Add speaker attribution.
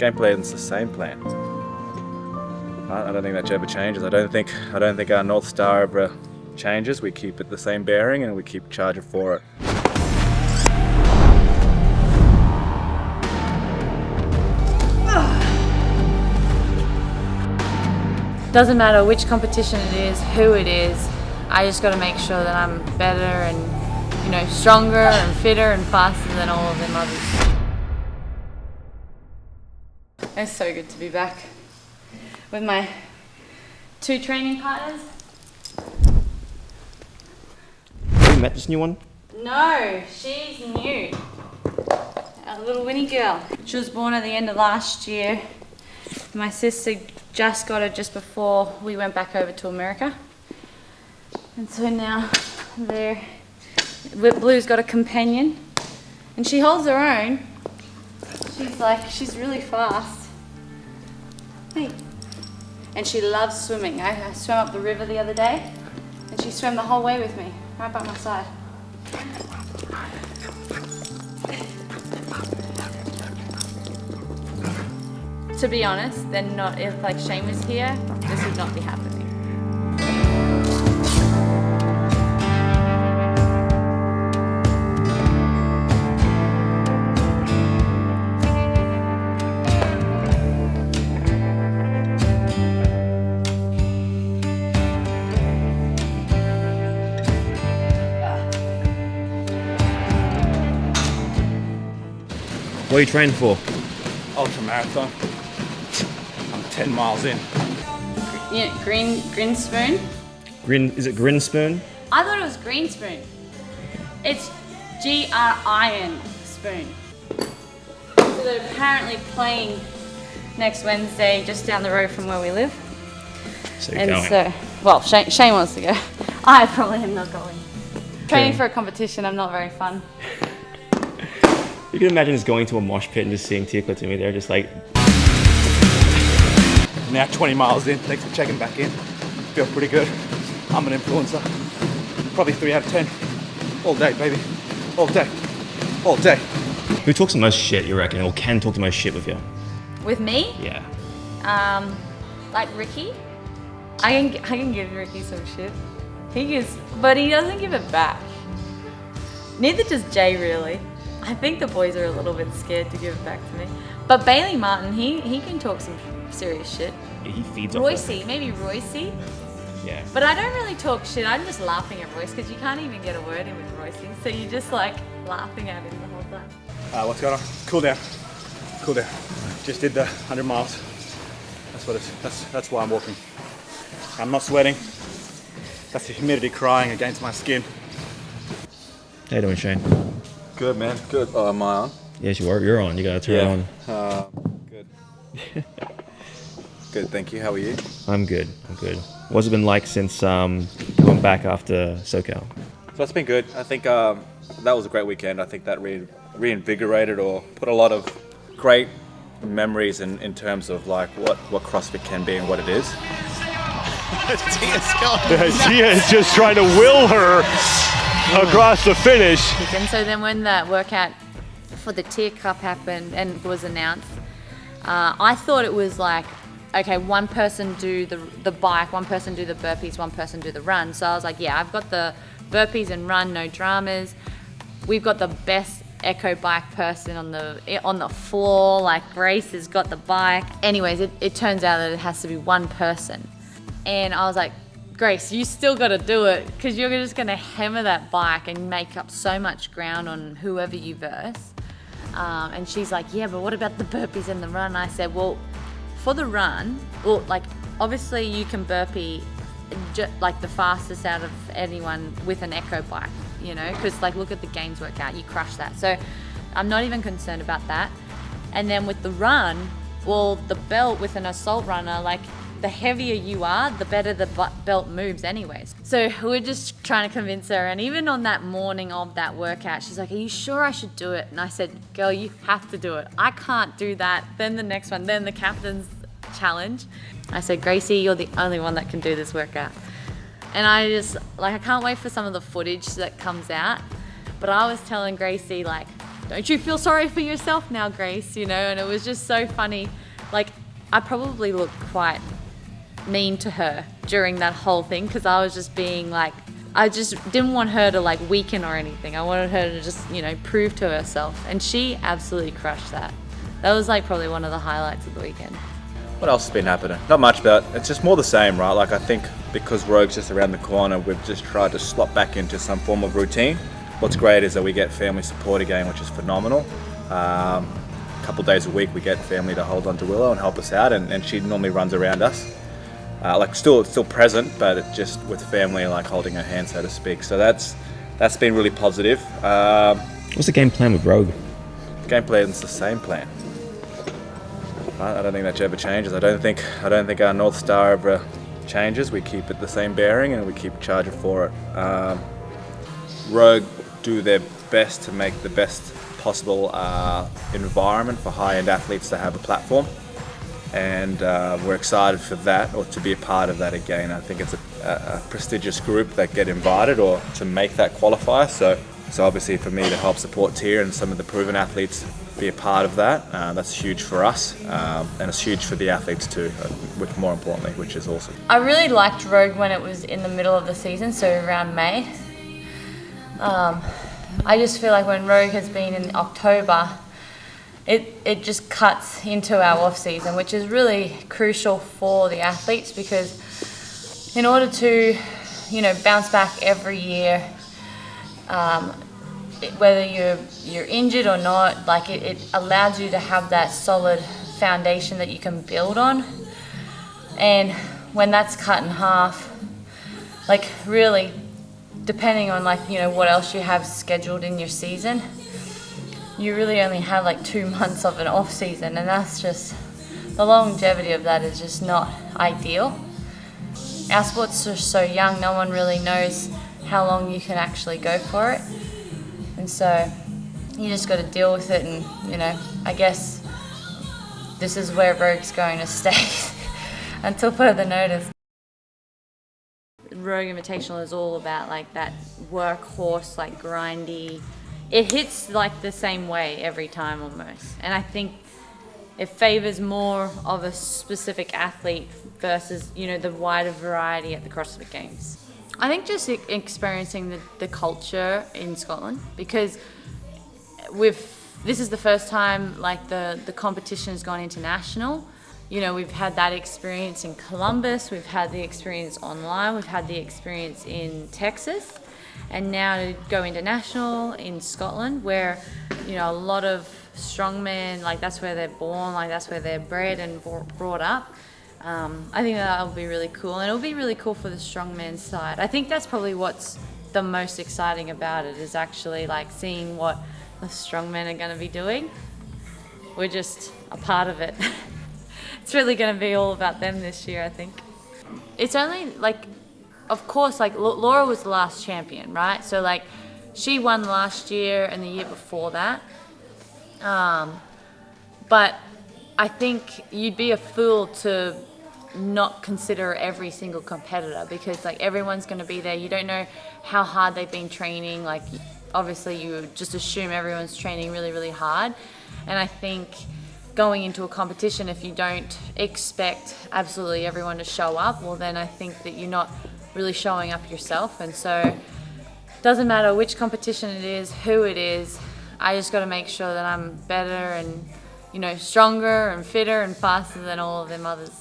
Speaker 1: game plan is the same plan. I don't think that ever changes. I don't think our North Star ever changes. We keep it the same bearing and we keep charging for it.
Speaker 2: Doesn't matter which competition it is, who it is, I just got to make sure that I'm better and, you know, stronger and fitter and faster than all of them others. It's so good to be back with my 2 training partners.
Speaker 3: Have you met this new one?
Speaker 2: No, she's new. Our little Winnie girl. She was born at the end of last year. My sister just got her just before we went back over to America. And so now Blue's got a companion and she holds her own. She's really fast. Hey. And she loves swimming. I swam up the river the other day and she swam the whole way with me, right by my side. To be honest, then not if like Shane was here, this would not be happening.
Speaker 3: What are you training for?
Speaker 1: Ultra marathon. I'm 10 miles in.
Speaker 2: Yeah, green spoon.
Speaker 3: Is it Grin Spoon?
Speaker 2: I thought it was green spoon. It's GRIN spoon. So they're apparently playing next Wednesday just down the road from where we live.
Speaker 3: So you're
Speaker 2: And
Speaker 3: going.
Speaker 2: so, well, Shane wants to go. I probably am not going. Training for a competition, I'm not very fun.
Speaker 3: You can imagine just going to a mosh pit and just seeing Tia Klatumi there, just like...
Speaker 1: Now 20 miles in. Thanks for checking back in. Feel pretty good. I'm an influencer. Probably 3 out of 10. All day, baby. All day. All day.
Speaker 3: Who talks the most shit, you reckon, or can talk the most shit with you?
Speaker 2: With me?
Speaker 3: Yeah.
Speaker 2: Like Ricky. I can give Ricky some shit. But he doesn't give it back. Neither does Jay, really. I think the boys are a little bit scared to give it back to me. But Bailey Martin, he can talk some serious shit.
Speaker 3: Yeah, he feeds off
Speaker 2: Royce,
Speaker 3: that.
Speaker 2: maybe Royce.
Speaker 3: Yeah.
Speaker 2: But I don't really talk shit. I'm just laughing at Royce because you can't even get a word in with Royce. So you're just like laughing at him the whole time.
Speaker 1: What's going on? Cool down. Cool down. Just did the 100 miles. That's why I'm walking. I'm not sweating. That's the humidity crying against my skin.
Speaker 3: How you doing, Shane?
Speaker 1: Good, man. Good. Oh, am I on?
Speaker 3: Yes, you are. You're on. You gotta turn it on.
Speaker 1: Good. Good, thank you. How are you?
Speaker 3: I'm good. What's it been like since going back after SoCal?
Speaker 1: So it's been good. I think that was a great weekend. I think that reinvigorated or put a lot of great memories in terms of like what CrossFit can be and what it is.
Speaker 4: Tia is just trying to will her across the finish.
Speaker 2: And so then when the workout for the Tier Cup happened and was announced, I thought it was like, okay, one person do the bike, one person do the burpees, one person do the run. So I was like, yeah, I've got the burpees and run, no dramas. We've got the best echo bike person on the floor, like Grace has got the bike. Anyways, it turns out that it has to be one person. And I was like, Grace, you still got to do it because you're just going to hammer that bike and make up so much ground on whoever you verse. And she's like, yeah, but what about the burpees and the run? I said, well, for the run, well, like obviously you can burpee like the fastest out of anyone with an echo bike, you know, because like look at the games workout, you crush that. So I'm not even concerned about that. And then with the run, well, the belt with an assault runner, like the heavier you are, the better the belt moves anyways. So we're just trying to convince her. And even on that morning of that workout, she's like, are you sure I should do it? And I said, girl, you have to do it. I can't do that. Then the next one, then the captain's challenge. I said, Gracie, you're the only one that can do this workout. And I just, like, I can't wait for some of the footage that comes out. But I was telling Gracie, like, don't you feel sorry for yourself now, Grace? You know, and it was just so funny. Like, I probably looked quite mean to her during that whole thing because I was just being like, I just didn't want her to like weaken or anything. I wanted her to just, you know, prove to herself. And she absolutely crushed that. That was like probably one of the highlights of the weekend.
Speaker 5: What else has been happening? Not much, but it's just more the same, right? Like I think because Rogue's just around the corner, we've just tried to slot back into some form of routine. What's great is that we get family support again, which is phenomenal. A couple of days a week we get family to hold on to Willow and help us out, and she normally runs around us. Like still present, but it just with family, like holding her hand, so to speak. So that's been really positive.
Speaker 3: What's the game plan with Rogue?
Speaker 5: The game plan is the same plan. Right? I don't think that ever changes. I don't think our North Star ever changes. We keep it the same bearing and we keep charging for it. Rogue do their best to make the best possible environment for high-end athletes to have a platform. And we're excited for that, or to be a part of that again. I think it's a prestigious group that get invited or to make that qualifier. So obviously for me to help support Tia and some of the proven athletes be a part of that, that's huge for us, and it's huge for the athletes too, which more importantly, which is awesome.
Speaker 2: I really liked Rogue when it was in the middle of the season, so around May. I just feel like when Rogue has been in October, it just cuts into our off season, which is really crucial for the athletes, because in order to, you know, bounce back every year, whether you're injured or not, like it allows you to have that solid foundation that you can build on. And when that's cut in half, like really, depending on like, you know, what else you have scheduled in your season, you really only have like 2 months of an off season, and that's just, the longevity of that is just not ideal. Our sports are so young, no one really knows how long you can actually go for it. And so you just got to deal with it, and, you know, I guess this is where Rogue's going to stay until further notice. Rogue Invitational is all about like that workhorse, like grindy. It hits like the same way every time almost. And I think it favors more of a specific athlete versus, you know, the wider variety at the CrossFit Games. I think just experiencing the culture in Scotland, because this is the first time like the competition has gone international. You know, we've had that experience in Columbus, we've had the experience online, we've had the experience in Texas, and now to go international in Scotland, where, you know, a lot of strongmen, like that's where they're born, like that's where they're bred and brought up. I think that will be really cool, and it'll be really cool for the strongman side. I think that's probably what's the most exciting about it, is actually like seeing what the strongmen are going to be doing. We're just a part of it. It's really going to be all about them this year, I think. It's only like, of course, like Laura was the last champion, right? So like she won last year and the year before that. But I think you'd be a fool to not consider every single competitor, because like everyone's going to be there. You don't know how hard they've been training. Like obviously you just assume everyone's training really, really hard. And I think going into a competition, if you don't expect absolutely everyone to show up, well then I think that you're not really showing up yourself. And so it doesn't matter which competition it is, who it is, I just got to make sure that I'm better and, you know, stronger and fitter and faster than all of them others.